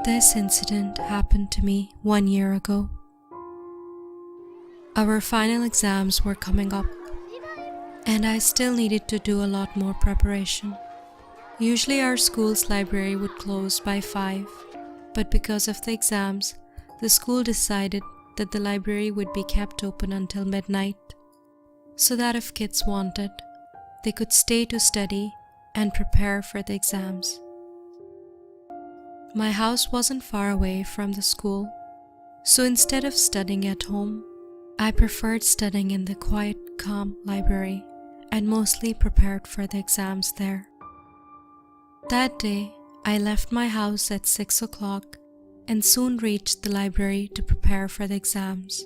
This incident happened to me 1 year ago. Our final exams were coming up, and I still needed to do a lot more preparation. Usually our school's library would close by 5, but because of the exams, the school decided that the library would be kept open until midnight, so that if kids wanted, they could stay to study and prepare for the exams. My house wasn't far away from the school, so instead of studying at home, I preferred studying in the quiet, calm library and mostly prepared for the exams there. That day, I left my house at 6 o'clock and soon reached the library to prepare for the exams.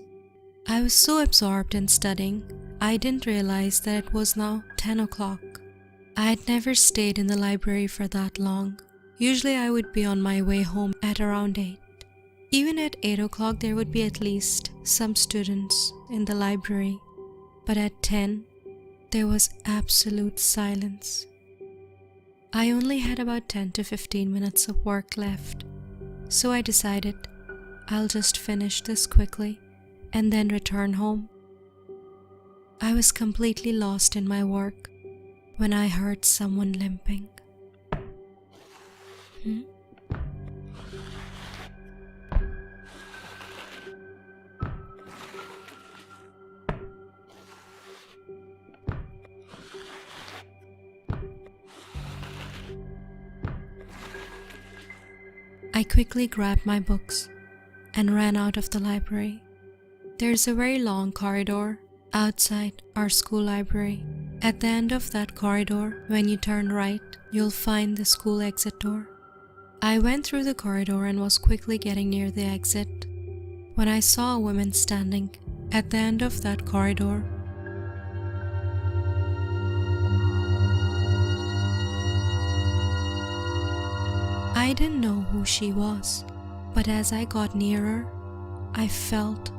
I was so absorbed in studying, I didn't realize that it was now 10 o'clock. I had never stayed in the library for that long. Usually I would be on my way home at around 8. Even at 8 o'clock there would be at least some students in the library, but at 10 there was absolute silence. I only had about 10 to 15 minutes of work left, so I decided I'll just finish this quickly and then return home. I was completely lost in my work when I heard someone limping. I quickly grabbed my books and ran out of the library. There's a very long corridor outside our school library. At the end of that corridor, when you turn right, you'll find the school exit door. I went through the corridor and was quickly getting near the exit when I saw a woman standing at the end of that corridor. I didn't know who she was, but as I got nearer, I felt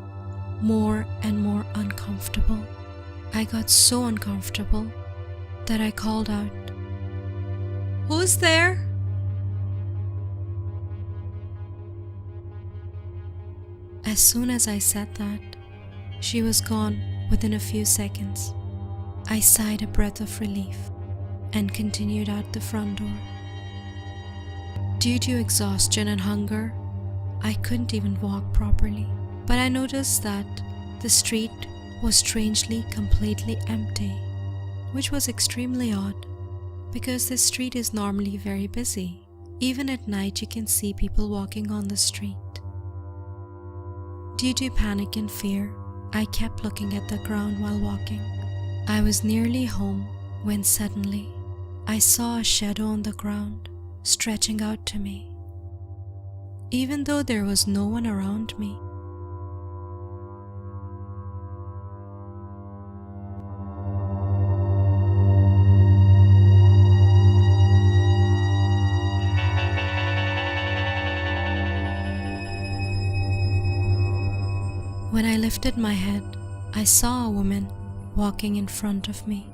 more and more uncomfortable. I got so uncomfortable that I called out, "Who's there?" As soon as I said that, she was gone within a few seconds. I sighed a breath of relief and continued out the front door. Due to exhaustion and hunger, I couldn't even walk properly, but I noticed that the street was strangely completely empty, which was extremely odd because this street is normally very busy. Even at night you can see people walking on the street. Due to panic and fear, I kept looking at the ground while walking. I was nearly home when suddenly I saw a shadow on the ground stretching out to me, even though there was no one around me. When I lifted my head, I saw a woman walking in front of me.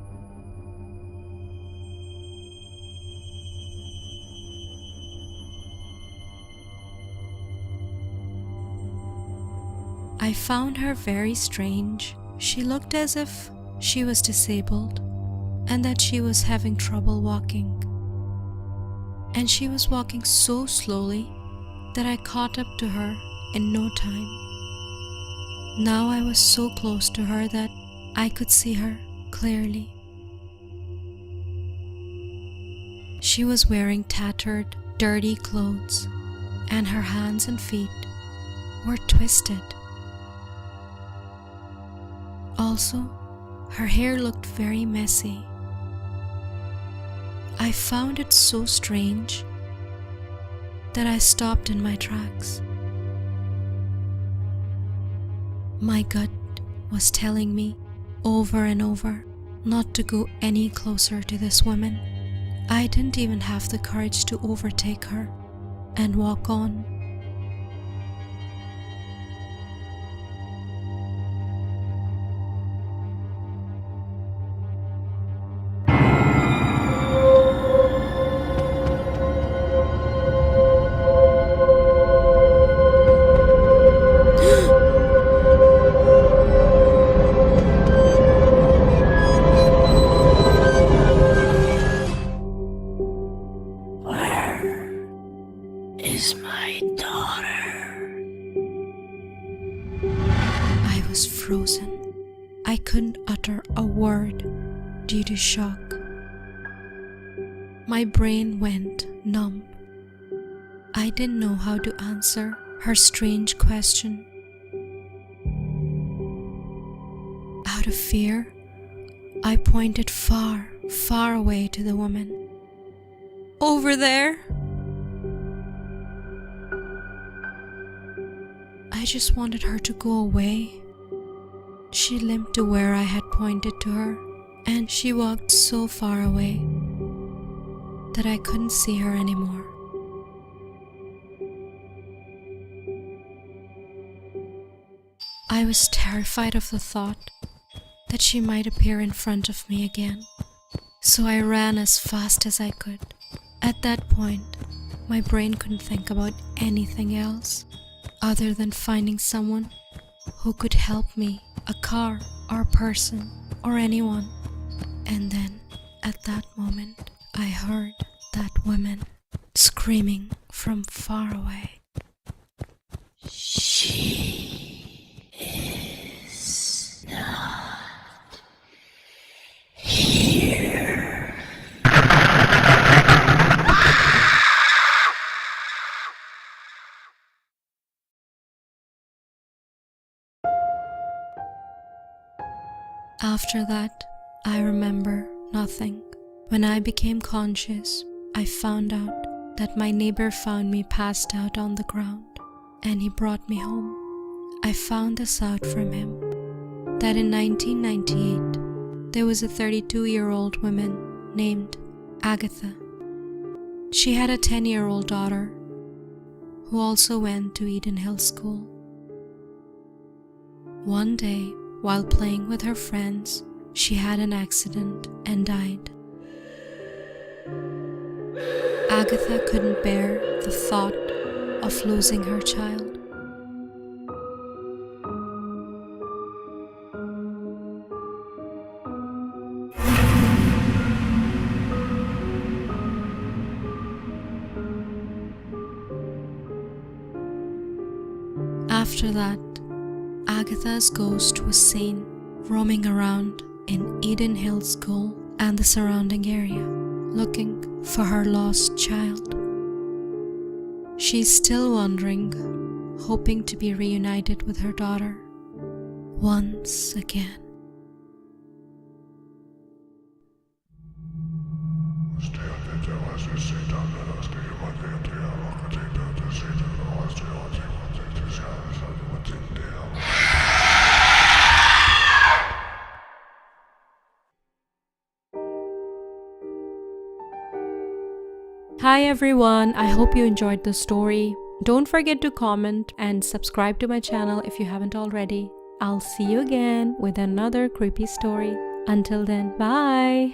I found her very strange. She looked as if she was disabled and that she was having trouble walking. And she was walking so slowly that I caught up to her in no time. Now I was so close to her that I could see her clearly. She was wearing tattered, dirty clothes, and her hands and feet were twisted. Also, her hair looked very messy. I found it so strange that I stopped in my tracks. My gut was telling me over and over not to go any closer to this woman. I didn't even have the courage to overtake her and walk on. is my daughter. I was frozen. I couldn't utter a word due to shock. My brain went numb. I didn't know how to answer her strange question. Out of fear, I pointed far, far away to the woman. Over there! I just wanted her to go away. She limped to where I had pointed to her, and she walked so far away that I couldn't see her anymore. I was terrified of the thought that she might appear in front of me again, so I ran as fast as I could. At that point, my brain couldn't think about anything else other than finding someone who could help me, a car or a person or anyone. And then, at that moment, I heard that woman screaming from far away. She is not here. After that, I remember nothing. When I became conscious, I found out that my neighbor found me passed out on the ground, and he brought me home. I found this out from him, that in 1998, there was a 32-year-old woman named Agatha. She had a 10-year-old daughter who also went to Eden Hill School. One day, while playing with her friends, she had an accident and died. Agatha couldn't bear the thought of losing her child. After that, Agatha's ghost was seen roaming around in Eden Hill School and the surrounding area, looking for her lost child. She's still wandering, hoping to be reunited with her daughter once again. Hi everyone, I hope you enjoyed the story. Don't forget to comment and subscribe to my channel if you haven't already. I'll see you again with another creepy story. Until then, bye!